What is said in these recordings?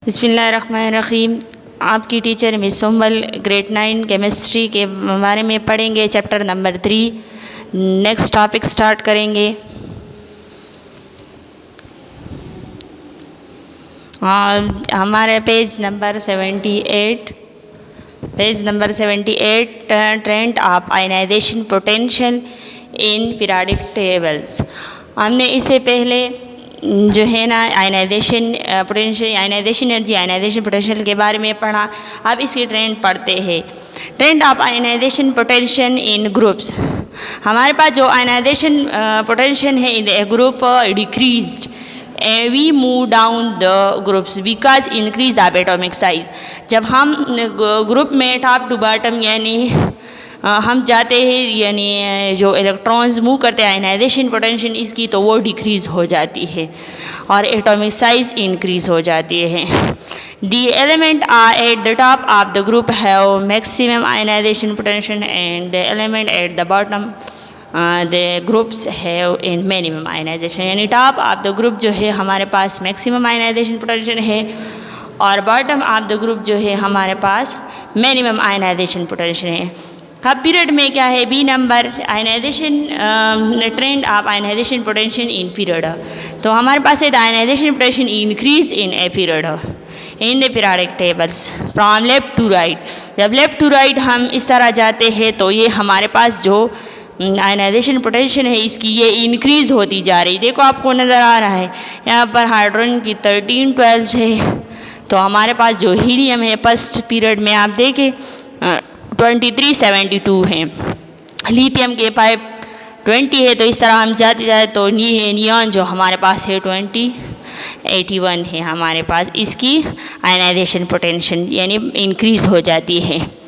बिस्मिल्लाहिर्रहमानिर्रहीम। आपकी teacher miss Somal grade 9 chemistry के बारे में पढ़ेंगे, chapter number 3। Next topic start करेंगे। हमारे page number 78 trend of ionization potential in periodic tables. हमने इससे पहले जो है ना ionization potential, ionization energy, ionization potential के बारे में पढ़ा। अब इसकी ट्रेंड पढ़ते हैं। Trend of ionization potential in groups. हमारे पास जो आयनाइजेशन पोटेंशियल है in a group decreased, we move down the groups because increase of atomic size. जब हम ग्रुप में टॉप टू बॉटम यानी हम जाते हैं, यानी जो इलेक्ट्रॉन्स मूव करते हैं आयनाइजेशन पोटेंशियल इसकी, तो वो डिक्रीज हो जाती है और एटॉमिक साइज इंक्रीज हो जाती है। The element are at the top of the group have maximum ionisation potential and the element at the bottom the groups have in minimum ionisation. यानी टॉप ऑफ द ग्रुप जो है हमारे पास maximum ionisation potential है और bottom of the group जो है हमारे पास minimum ionization potential है। अब पीरियड में क्या है, B number ionisation trend of ionization potential in period. तो हमारे पास है ionisation potential increase in a period in the periodic tables from left to right. जब लेफ्ट टू राइट हम इस तरह जाते हैं तो ये हमारे पास जो आयनाइजेशन पोटेंशियल है इसकी ये इंक्रीज होती जा रही। देखो आपको नज़र आ रहा है यहाँ पर हाइड्रोजन की 13-12 है, तो हमारे पास जो हीलियम है फर्स्ट पीरियड में आप देखें 2372 है, लिथियम के 520 है। तो इस तरह हम जाते जाए तो नियॉन जो हमारे पास है 2081 है हमारे पास, इसकी आयनाइजेशन पोटेंशियल यानी इंक्रीज हो जाती है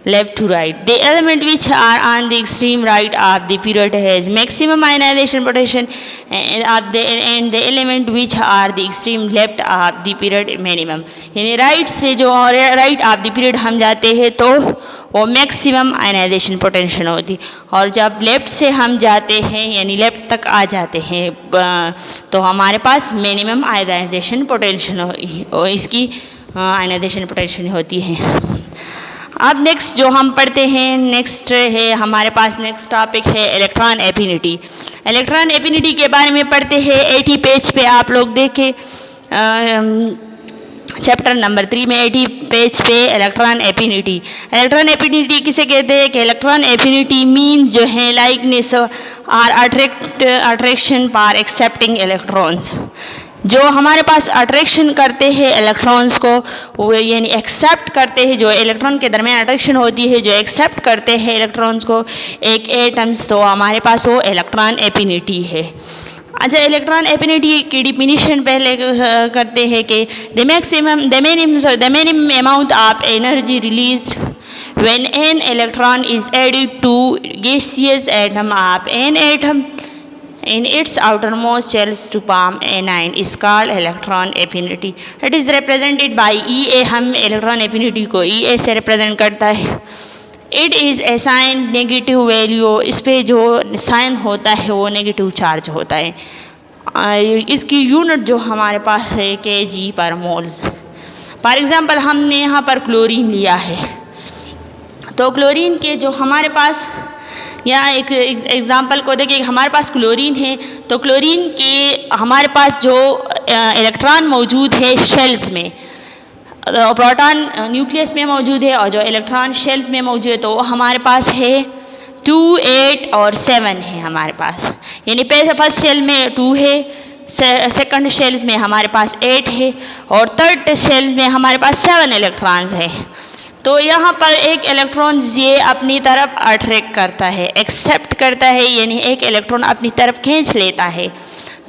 left to right. The element which are on the extreme right of the period has maximum ionization potential and the element which are the extreme left of the period minimum. यानी right से जो right of the period हम जाते हैं तो वो maximum ionisation potential होती, और जब लेफ्ट से हम जाते हैं यानी लेफ्ट तक आ जाते हैं तो हमारे पास मिनिमम आयनाइजेशन पोटेंशियल इसकी आयनाइजेशन पोटेंशियल होती है। अब नेक्स्ट जो हम पढ़ते हैं, नेक्स्ट है हमारे पास नेक्स्ट टॉपिक है इलेक्ट्रॉन एफिनिटी। इलेक्ट्रॉन एफिनिटी के बारे में पढ़ते हैं। 80 पेज पे आप लोग देखें, चैप्टर नंबर 3 में 80 पेज पे इलेक्ट्रॉन एफिनिटी। इलेक्ट्रॉन एफिनिटी किसे कहते हैं कि इलेक्ट्रॉन एफिनिटी मीन जो है लाइकनेस और अट्रैक्शन फॉर एक्सेप्टिंग इलेक्ट्रॉन्स। जो हमारे पास अट्रैक्शन करते हैं इलेक्ट्रॉन्स को, वो यानी एक्सेप्ट करते हैं, जो इलेक्ट्रॉन के दरमियान अट्रैक्शन होती है, जो एक्सेप्ट करते हैं इलेक्ट्रॉन्स को एक एटम्स, तो हमारे पास वो इलेक्ट्रॉन एफिनिटी है। अच्छा, इलेक्ट्रॉन एफिनिटी की डिफिनीशन पहले करते हैं कि the minimum amount of energy release when an electron is added to gaseous atom of an atom in its outermost shells to form anion is called electron affinity. It is represented by EA। हम electron affinity को EA से represent करता है। It is assigned negative value, इस पे जो sign होता है वो नेगेटिव चार्ज होता है। इसकी यूनिट जो हमारे पास है kg/moles। फॉर एग्जांपल हमने यहाँ पर क्लोरीन लिया है, तो क्लोरीन के जो हमारे पास यहाँ एक एग्जांपल को देखिए, हमारे पास क्लोरीन है, तो क्लोरीन के हमारे पास जो इलेक्ट्रॉन मौजूद है शेल्स में, प्रोटॉन न्यूक्लियस में मौजूद है और जो इलेक्ट्रॉन शेल्स में मौजूद है, तो वो हमारे पास है 2, 8 और 7 है हमारे पास। यानी फर्स्ट शेल में 2 है, सेकंड शेल्स में हमारे पास 8 है और थर्ड शेल में हमारे पास 7 इलेक्ट्रॉन्स है। तो यहाँ पर एक इलेक्ट्रॉन ये अपनी तरफ अट्रैक्ट करता है, एक्सेप्ट करता है, यानी एक इलेक्ट्रॉन अपनी तरफ खींच लेता है।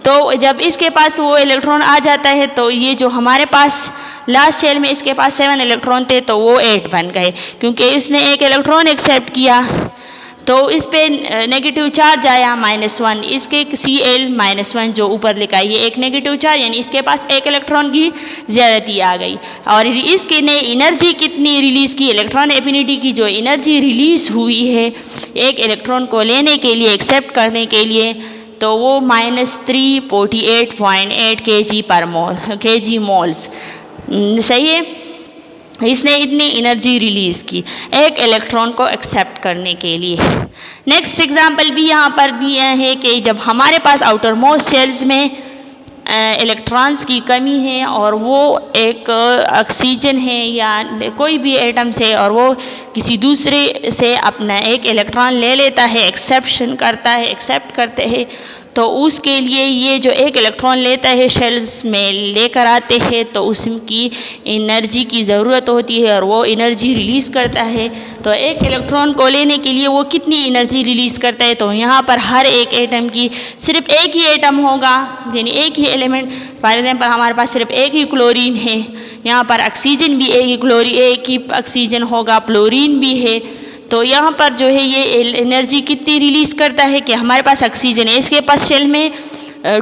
तो जब इसके पास वो इलेक्ट्रॉन आ जाता है तो ये जो हमारे पास लास्ट शेल में इसके पास 7 इलेक्ट्रॉन थे तो वो 8 बन गए, क्योंकि इसने एक इलेक्ट्रॉन एक्सेप्ट किया तो इस पे नेगेटिव चार्ज आया -1। इसके Cl-1 जो ऊपर लिखा है ये एक नेगेटिव चार्ज, यानी इसके पास एक इलेक्ट्रॉन की ज़्यादती आ गई। और इसके ने एनर्जी कितनी रिलीज़ की, इलेक्ट्रॉन एफिनिटी की जो एनर्जी रिलीज़ हुई है एक इलेक्ट्रॉन को लेने के लिए, एक्सेप्ट करने के लिए, तो वो -348.8 kg/mol kg moles। सही है, इसने इतनी एनर्जी रिलीज़ की एक इलेक्ट्रॉन को एक्सेप्ट करने के लिए। नेक्स्ट एग्जांपल भी यहाँ पर दिया है कि जब हमारे पास आउटर मोस्ट शेल्स में इलेक्ट्रॉन्स की कमी है और वो एक ऑक्सीजन है या कोई भी एटम से और वो किसी दूसरे से अपना एक इलेक्ट्रॉन ले लेता है, एक्सेप्ट करते हैं, तो उसके लिए ये जो एक इलेक्ट्रॉन लेता है शेल्स में लेकर आते हैं तो उसकी एनर्जी की ज़रूरत होती है और वो एनर्जी रिलीज़ करता है। तो एक इलेक्ट्रॉन को लेने के लिए वो कितनी एनर्जी रिलीज़ करता है, तो यहाँ पर हर एक एटम की सिर्फ एक ही एटम होगा, यानी एक ही एलिमेंट। फॉर एग्जांपल हमारे पास सिर्फ एक ही क्लोरीन है, यहाँ पर ऑक्सीजन भी एक ही ऑक्सीजन होगा, फ्लोरीन भी है। तो यहाँ पर जो है ये एनर्जी कितनी रिलीज़ करता है कि हमारे पास ऑक्सीजन है, इसके पास शेल में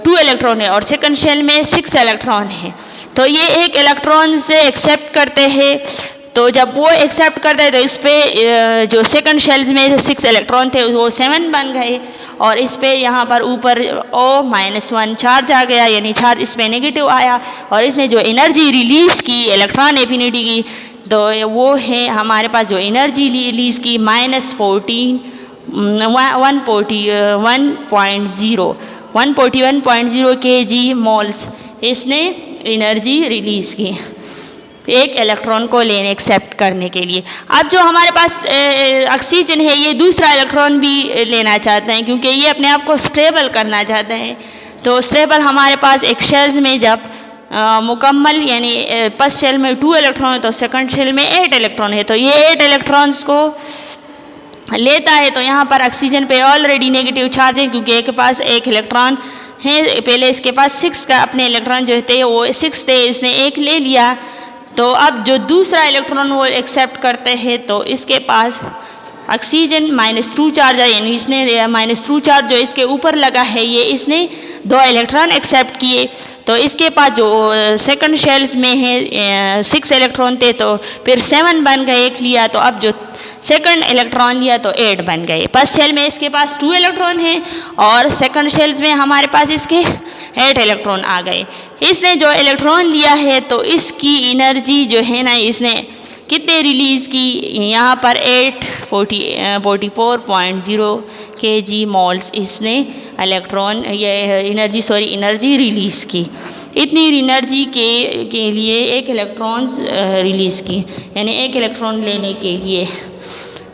2 इलेक्ट्रॉन है और सेकंड शेल में 6 इलेक्ट्रॉन है। तो ये एक इलेक्ट्रॉन से एक्सेप्ट करते हैं, तो जब वो एक्सेप्ट करते हैं तो इस पर जो सेकंड शेल्स में 6 इलेक्ट्रॉन थे वो 7 बन गए और इस पर यहाँ पर ऊपर O-1 चार्ज आ गया, यानी चार्ज इस पर नेगेटिव आया और इसने जो एनर्जी रिलीज़ की इलेक्ट्रॉन एफिनिटी की तो वो है हमारे पास जो एनर्जी रिलीज़ की -141.0 kg मोल्स इसने एनर्जी रिलीज़ की एक इलेक्ट्रॉन को लेने एक्सेप्ट करने के लिए। अब जो हमारे पास ऑक्सीजन है ये दूसरा इलेक्ट्रॉन भी लेना चाहते हैं क्योंकि ये अपने आप को स्टेबल करना चाहते हैं। तो स्टेबल हमारे पास एक शेल्स में जब मुकम्मल यानी फर्स्ट शेल में 2 इलेक्ट्रॉन है तो सेकंड शेल में 8 इलेक्ट्रॉन है, तो ये 8 इलेक्ट्रॉन्स को लेता है। तो यहाँ पर ऑक्सीजन पे ऑलरेडी नेगेटिव चार्ज है क्योंकि एक पास एक इलेक्ट्रॉन है, पहले इसके पास 6 का अपने इलेक्ट्रॉन जो थे वो 6 थे, इसने एक ले लिया। तो अब जो दूसरा इलेक्ट्रॉन वो एक्सेप्ट करते हैं तो इसके पास ऑक्सीजन -2 चार्ज है, यानी इसने -2 चार्ज जो इसके ऊपर लगा है ये इसने 2 इलेक्ट्रॉन एक्सेप्ट किए। तो इसके पास जो सेकंड शेल्स में है 6 इलेक्ट्रॉन थे तो फिर 7 बन गए, एक लिया, तो अब जो सेकंड इलेक्ट्रॉन लिया तो 8 बन गए। फर्स्ट शेल में इसके पास 2 इलेक्ट्रॉन है और सेकंड शेल्स में हमारे पास इसके 8 इलेक्ट्रॉन आ गए। इसने जो इलेक्ट्रॉन लिया है तो इसकी एनर्जी जो है ना इसने कितने रिलीज़ की, यहाँ पर 44.0 kg मोल्स इसने एनर्जी रिलीज़ की। इतनी एनर्जी के लिए एक इलेक्ट्रॉन्स रिलीज़ की, यानी एक इलेक्ट्रॉन लेने के लिए।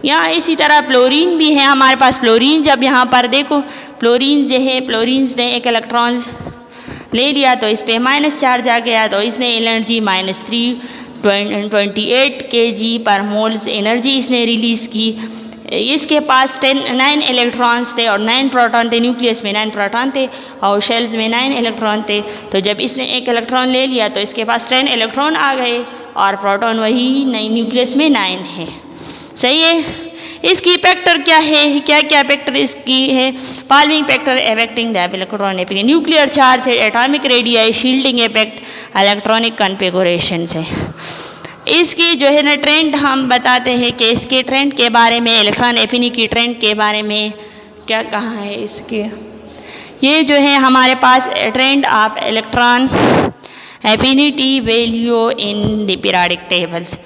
यहाँ इसी तरह फ्लोरीन भी है हमारे पास। फ्लोरीन जब यहाँ पर देखो फ्लोरीन जो है, फ्लोरीन ने एक इलेक्ट्रॉन्स ले लिया तो इस पर माइनस चार्ज आ गया, तो इसने एनर्जी -328 kg पर मोल्स एनर्जी इसने रिलीज़ की। इसके पास 9 इलेक्ट्रॉन्स थे और 9 प्रोटॉन थे, न्यूक्लियस में 9 प्रोटॉन थे और शेल्स में 9 इलेक्ट्रॉन थे। तो जब इसने एक इलेक्ट्रॉन ले लिया तो इसके पास 10 इलेक्ट्रॉन आ गए और प्रोटॉन वही न्यूक्लियस में 9 है। सही है। इसकी फैक्टर क्या है, क्या क्या फैक्टर इसकी है? Following factor affecting the electron affinity: nuclear charge है, atomic radii, shielding effect, electronic configuration है। इसकी जो है ना ट्रेंड हम बताते हैं कि इसके ट्रेंड के बारे में, इलेक्ट्रॉन एफिनिटी की ट्रेंड के बारे में क्या कहा है इसके। ये जो है हमारे पास trend of electron affinity value in the periodic tables.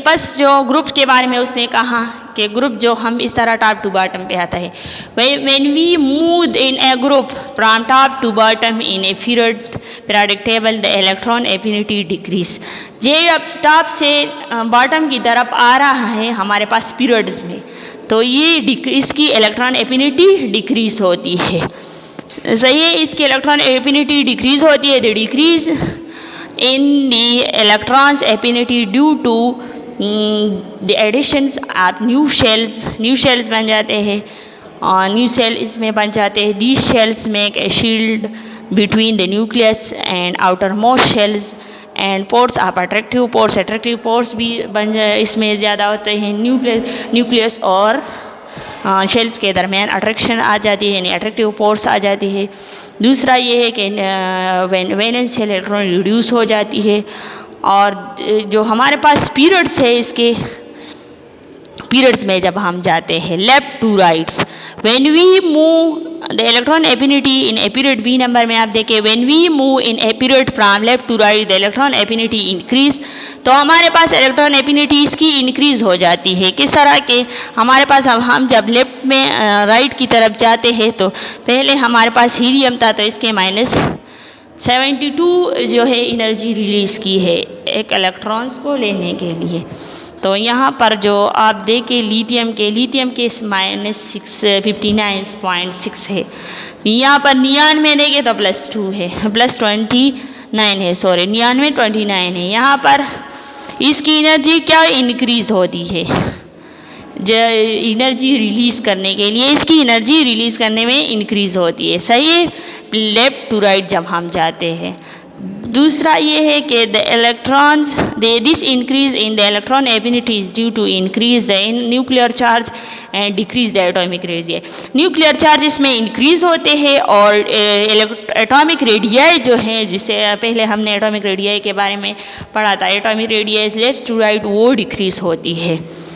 बस जो ग्रुप के बारे में उसने कहा कि ग्रुप जो हम इस तरह टॉप टू बॉटम पे आता है। When we move in a group from top to bottom in a periodic table the electron affinity decrease. जे अब टॉप से बॉटम की तरफ आ रहा है हमारे पास पीरियड्स में, तो ये इसकी इलेक्ट्रॉन एफिनिटी डिक्रीज होती है। सही है, इसकी इलेक्ट्रॉन एफिनिटी डिक्रीज होती है। The decrease in the electrons affinity due to the additions of new shells बन जाते हैं और न्यू सेल इसमें बन जाते हैं। these shells make a shield between the nucleus and outermost shells and pores of attractive pores भी इसमें ज़्यादा होते हैं। न्यूक्लियस और शेल्स के दरमियान अट्रैक्शन आ जाती है, यानी अट्रैक्टिव पोर्स आ जाती है। दूसरा ये है कि वैलेंस इलेक्ट्रॉन रिड्यूस हो जाती है। और जो हमारे पास पीरियड्स है, इसके पीरियड्स में जब हम जाते हैं left to rights, when we move the electron affinity in a period B number में आप देखें, when we move in a period from left to right the electron affinity increase, तो हमारे पास इलेक्ट्रॉन एफिनिटी इसकी इंक्रीज हो जाती है। किस तरह के, हमारे पास अब हम जब लेफ्ट में राइट की तरफ जाते हैं तो पहले हमारे पास हीलियम था तो इसके -72 जो है एनर्जी रिलीज़ की है एक इलेक्ट्रॉन्स को लेने के लिए। तो यहाँ पर जो आप देखें लिथियम के -659.6 है, यहाँ पर नियान में देखें तो +2 है, +29 है, सॉरी 29 है। यहाँ पर इसकी एनर्जी क्या इंक्रीज़ होती है, जो एनर्जी रिलीज़ करने के लिए इसकी एनर्जी रिलीज़ करने में इंक्रीज़ होती है, सही है, लेफ्ट टू राइट जब हम जाते हैं। दूसरा ये है कि the electrons this increase in the electron affinity is due to increase the nuclear charge and decrease the atomic radii. Nuclear charge इसमें इंक्रीज होते हैं और एटॉमिक रेडियाई जो है, जिसे पहले हमने एटॉमिक रेडियाई के बारे में पढ़ा था, atomic radii left to right वो डिक्रीज होती है।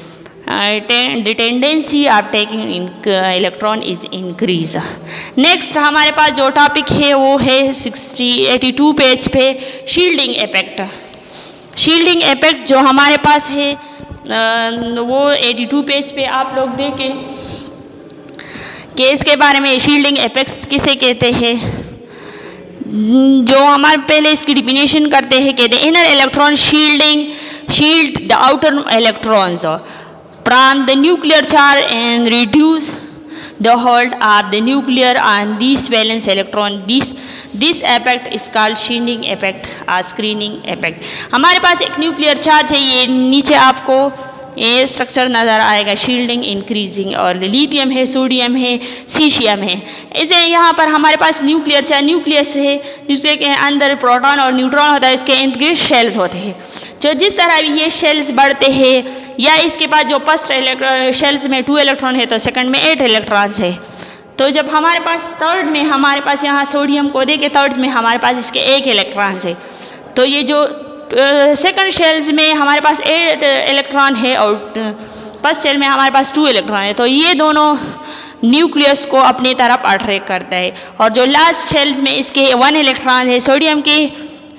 The tendency of taking electron is increase। Next हमारे पास जो टॉपिक है वो है 82 पेज पे शील्डिंग इफेक्ट। शील्डिंग इफेक्ट जो हमारे पास है वो 82 पेज पे आप लोग देखें कि इसके बारे में शील्डिंग इफेक्ट्स किसे कहते हैं। जो हमारे पहले इसकी डिफिनेशन करते हैं कि the inner electron shield the outer electrons from the nuclear charge and reduce the hold of the nuclear on these valence electron। This effect is called shielding effect or screening effect। हमारे पास एक nuclear charge है, ये नीचे आपको ये structure नज़र आएगा, shielding increasing, और लिथियम है, सोडियम है, सीशियम है। इसे यहाँ पर हमारे पास न्यूक्लियस है जिसके के अंदर प्रोटॉन और न्यूट्रॉन होता है, इसके इर्द गिर्द शेल्स होते हैं। जो जिस तरह भी ये शेल्स बढ़ते हैं, या इसके पास जो फर्स्ट शेल्स में 2 इलेक्ट्रॉन है तो सेकंड में 8 इलेक्ट्रॉन्स है। तो जब हमारे पास थर्ड में हमारे पास यहाँ सोडियम को देखे, थर्ड में हमारे पास इसके 1 इलेक्ट्रॉन्स है। तो ये जो सेकंड शेल्स में हमारे पास 8 इलेक्ट्रॉन है और फर्स्ट शेल में हमारे पास 2 इलेक्ट्रॉन है, तो ये दोनों न्यूक्लियस को अपनी तरफ अट्रैक्ट करता है। और जो लास्ट शेल्स में इसके 1 इलेक्ट्रॉन है, सोडियम के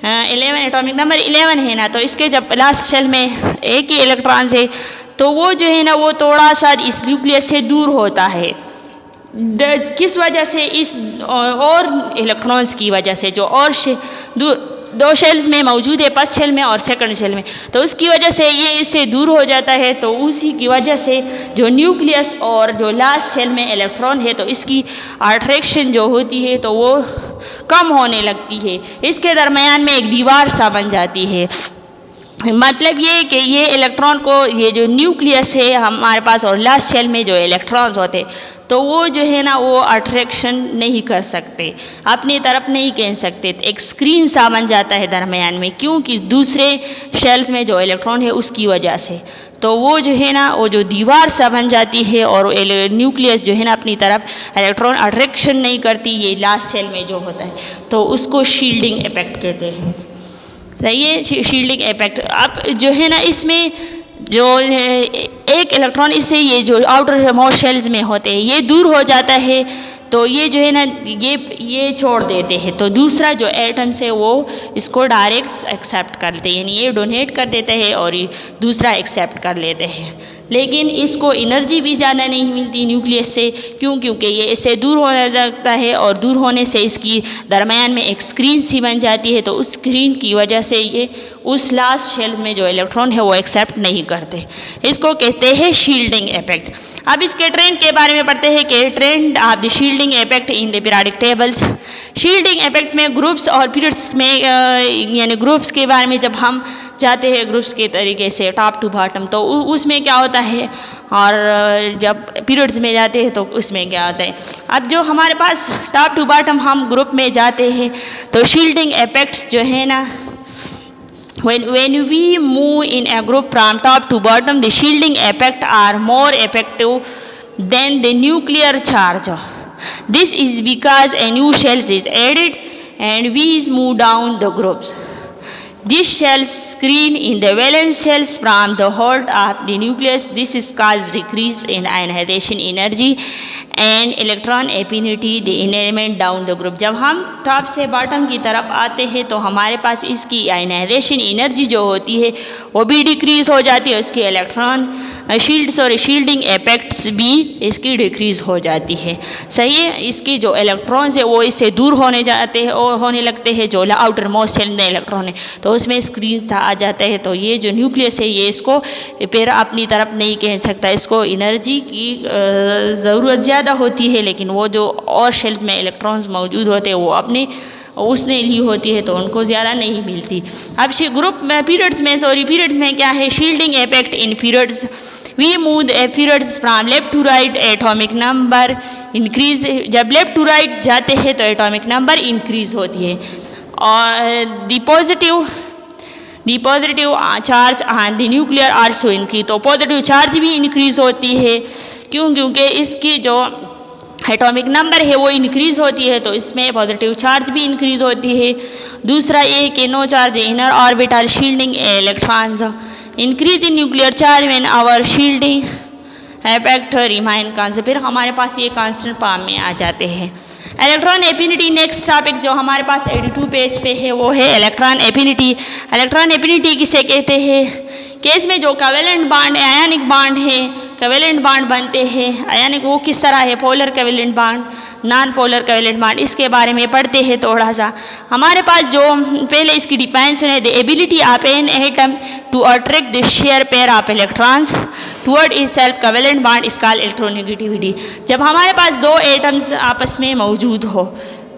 11 एटॉमिक नंबर 11 है ना, तो इसके जब लास्ट शेल में 1 ही इलेक्ट्रॉन है तो वो जो है ना वो थोड़ा सा इस न्यूक्लियस से दूर होता है। किस वजह से, इस और इलेक्ट्रॉन्स की वजह से जो और 2 शेल्स में मौजूद है, फर्स्ट शेल में और सेकंड शेल में, तो उसकी वजह से ये इससे दूर हो जाता है। तो उसी की वजह से जो न्यूक्लियस और जो लास्ट शेल में इलेक्ट्रॉन है तो इसकी अट्रैक्शन जो होती है तो वो कम होने लगती है, इसके दरमियान में एक दीवार सा बन जाती है। मतलब ये कि ये इलेक्ट्रॉन को, ये जो न्यूक्लियस है हमारे पास और लास्ट शेल में जो इलेक्ट्रॉन्स होते तो वो जो है ना वो अट्रैक्शन नहीं कर सकते, अपनी तरफ नहीं खींच सकते, तो एक स्क्रीन सा बन जाता है दरमियान में, क्योंकि दूसरे शेल्स में जो इलेक्ट्रॉन है उसकी वजह से। तो वो जो है ना वो जो दीवार सा बन जाती है और न्यूक्लियस जो है ना अपनी तरफ इलेक्ट्रॉन अट्रैक्शन नहीं करती, ये लास्ट शेल में जो होता है, तो उसको शील्डिंग इफेक्ट कहते हैं। सही है, शील्डिंग इफेक्ट। अब जो है ना इसमें जो 1 इलेक्ट्रॉन इससे ये जो आउटर मोस्ट शेल्स में होते हैं ये दूर हो जाता है, तो ये जो है ना ये छोड़ देते हैं, तो दूसरा जो एटम्स है वो इसको डायरेक्ट एक्सेप्ट करते हैं, यानी ये डोनेट कर देते हैं और ये दूसरा एक्सेप्ट कर लेते हैं। लेकिन इसको एनर्जी भी ज़्यादा नहीं मिलती न्यूक्लियस से, क्योंकि ये इससे दूर होने लगता है और दूर होने से इसकी दरमियान में एक स्क्रीन सी बन जाती है, तो उस स्क्रीन की वजह से ये उस लास्ट शेल्स में जो इलेक्ट्रॉन है वो एक्सेप्ट नहीं करते, इसको कहते हैं शील्डिंग इफेक्ट। अब इसके ट्रेंड के बारे में पढ़ते हैं कि trend of the shielding effect in the periodic tables. Shielding effect में ग्रुप्स और पीरियड्स में, यानी ग्रुप्स के बारे में जब हम जाते हैं ग्रुप्स के तरीके से टॉप टू बॉटम, तो उसमें क्या होता है, और जब पीरियड्स में जाते हैं तो उसमें क्या होता है। अब जो हमारे पास टॉप टू बॉटम हम ग्रुप में जाते हैं तो शील्डिंग इफेक्ट्स जो है ना, when we move in a group from top to bottom, the shielding effect are more effective than the nuclear charge. This is because a new shell is added and we move down the groups. These shells screen in the valence shells from the hold of the nucleus. This is cause decrease in ionization energy and electron affinity the element down the group. जब हम top से bottom की तरफ आते हैं तो हमारे पास इसकी आयनाइजेशन एनर्जी जो होती है वो भी डिक्रीज हो जाती है, उसकी इलेक्ट्रॉन शील्डिंग इफेक्ट्स भी इसकी डिक्रीज हो जाती है। सही है, इसकी जो इलेक्ट्रॉन्स है वो इससे दूर होने जाते हैं और होने लगते हैं। जो आउटर मोस्ट शेल में इलेक्ट्रॉन है तो उसमें स्क्रीन सा आ जाता है। तो ये जो न्यूक्लियस है ये इसको फिर अपनी तरफ नहीं कह सकता, इसको एनर्जी की ज़रूरत ज़्यादा होती है, लेकिन वो जो और शेल्स में इलेक्ट्रॉन्स मौजूद होते हैं वो अपने उसने ली होती है तो उनको ज़्यादा नहीं मिलती। अब ग्रुप में पीरियड्स में क्या है, shielding effect in periods we move periods from left to right atomic number increase. जब लेफ्ट टू राइट जाते हैं तो एटॉमिक नंबर इंक्रीज होती है और the positive charge on the nuclear also increase. तो पॉजिटिव चार्ज भी इंक्रीज होती है, क्योंकि इसकी जो एटॉमिक नंबर है वो इंक्रीज होती है तो इसमें पॉजिटिव चार्ज भी इंक्रीज होती है। दूसरा ये कि no charge inner orbital shielding electrons increase in nuclear charge when our shielding effect remain constant. फिर हमारे पास ये कांस्टेंट फॉर्म में आ जाते हैं। इलेक्ट्रॉन एफिनिटी नेक्स्ट टॉपिक जो हमारे पास 82 पेज पे है वो है इलेक्ट्रॉन एफिनिटी। इलेक्ट्रॉन एफिनिटी किसे कहते हैं, केस में जो कोवेलेंट बॉन्ड आयनिक बॉन्ड है, कोवेलेंट बॉन्ड बनते हैं। आयनिक वो किस तरह है, polar covalent bond, non polar covalent bond, इसके बारे में पढ़ते हैं थोड़ा सा। हमारे पास जो पहले इसकी डिफाइनेशन है, the ability of an atom to attract the share pair of electrons toward is self covalent bond is called electronegativity. जब हमारे पास दो एटम्स आपस में मौजूद हो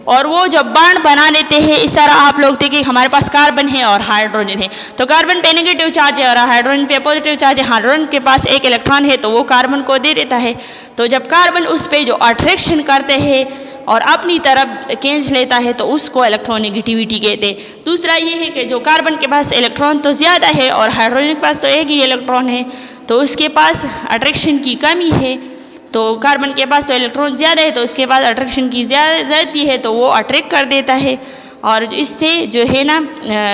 और वो जब बॉन्ड बना लेते हैं, इस तरह आप लोग देखिए हमारे पास कार्बन है और हाइड्रोजन है, तो कार्बन पे नेगेटिव चार्ज है और हाइड्रोजन पे पॉजिटिव चार्ज है। हाइड्रोजन के पास एक इलेक्ट्रॉन है तो वो कार्बन को दे देता है। तो जब कार्बन उस पे जो अट्रैक्शन करते हैं और अपनी तरफ खींच लेता है तो उसको इलेक्ट्रोनेगेटिविटी कहते हैं। दूसरा ये है कि जो कार्बन के पास इलेक्ट्रॉन तो ज़्यादा है और हाइड्रोजन के पास तो एक ही इलेक्ट्रॉन है, तो उसके पास अट्रैक्शन की कमी है। तो कार्बन के पास तो इलेक्ट्रॉन ज़्यादा है तो उसके पास अट्रैक्शन की ज़्यादा है तो वो अट्रैक्ट कर देता है और इससे जो है ना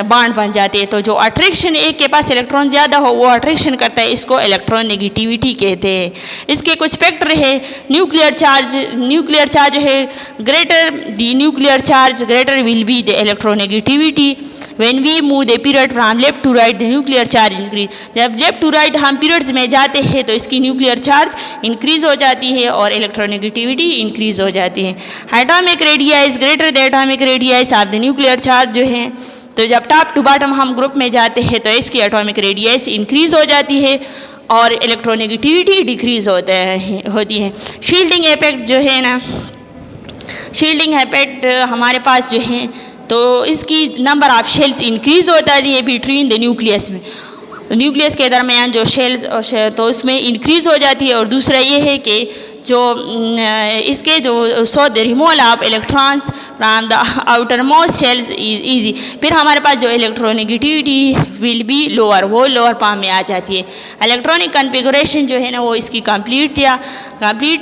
बॉन्ड बन जाते हैं। तो जो अट्रैक्शन एक के पास इलेक्ट्रॉन ज़्यादा हो वो अट्रैक्शन करता है, इसको इलेक्ट्रॉन नेगेटिविटी कहते हैं। इसके कुछ फैक्टर है, न्यूक्लियर चार्ज है greater the nuclear charge greater will be the electronegativity when we move the period from left to right the nuclear charge increase. जब लेफ्ट टू राइट हम पीरियड्स में जाते हैं तो इसकी न्यूक्लियर चार्ज इंक्रीज हो जाती है और इलेक्ट्रोनेगेटिविटी इंक्रीज हो जाती है। Atomic radius greater the atomic radius of the nuclear charge जो है, तो जब टॉप टू बॉटम हम ग्रुप में जाते हैं तो इसकी एटॉमिक रेडियस इंक्रीज हो जाती है और इलेक्ट्रोनेगेटिविटी डिक्रीज होती है। शील्डिंग इफेक्ट जो है ना, शील्डिंग इफेक्ट हमारे पास जो है तो इसकी नंबर ऑफ शेल्स इंक्रीज होता है बिटवीन द न्यूक्लियस में, न्यूक्लियस के दरमियान जो शेल्स तो उसमें इंक्रीज हो जाती है। और दूसरा ये है कि जो इसके जो the removal of electrons from the outer most shells is easy. फिर हमारे पास जो इलेक्ट्रोनेगेटिविटी विल बी लोअर, वो लोअर फॉर्म में आ जाती है। इलेक्ट्रॉनिक कॉन्फ़िगरेशन जो है ना वो इसकी कंप्लीट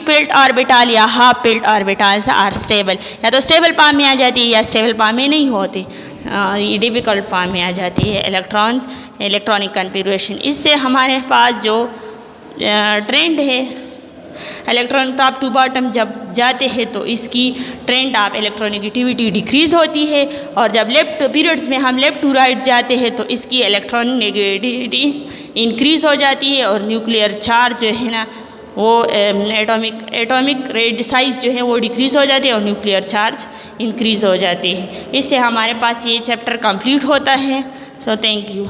पिल्ट ऑर्बिटल या half filled orbitals are stable, या तो स्टेबल फॉर्म में आ जाती है या स्टेबल फॉर्म में नहीं होती, ये डिफिकल्ट फॉर्म में आ जाती है इलेक्ट्रॉनिक कॉन्फ़िगरेशन। इससे हमारे पास जो ट्रेंड है इलेक्ट्रॉन टॉप टू बॉटम जब जाते हैं तो इसकी ट्रेंड ऑफ इलेक्ट्रोनेगेटिविटी डिक्रीज होती है और जब लेफ्ट पीरियड्स में हम लेफ्ट टू राइट जाते हैं तो इसकी इलेक्ट्रोनेगेटिविटी इंक्रीज हो जाती है और न्यूक्लियर चार्ज जो है ना वो एटॉमिक रेड साइज जो है वो डिक्रीज हो जाती है और न्यूक्लियर चार्ज इंक्रीज हो जाती है। इससे हमारे पास ये चैप्टर कंप्लीट होता है। So thank you.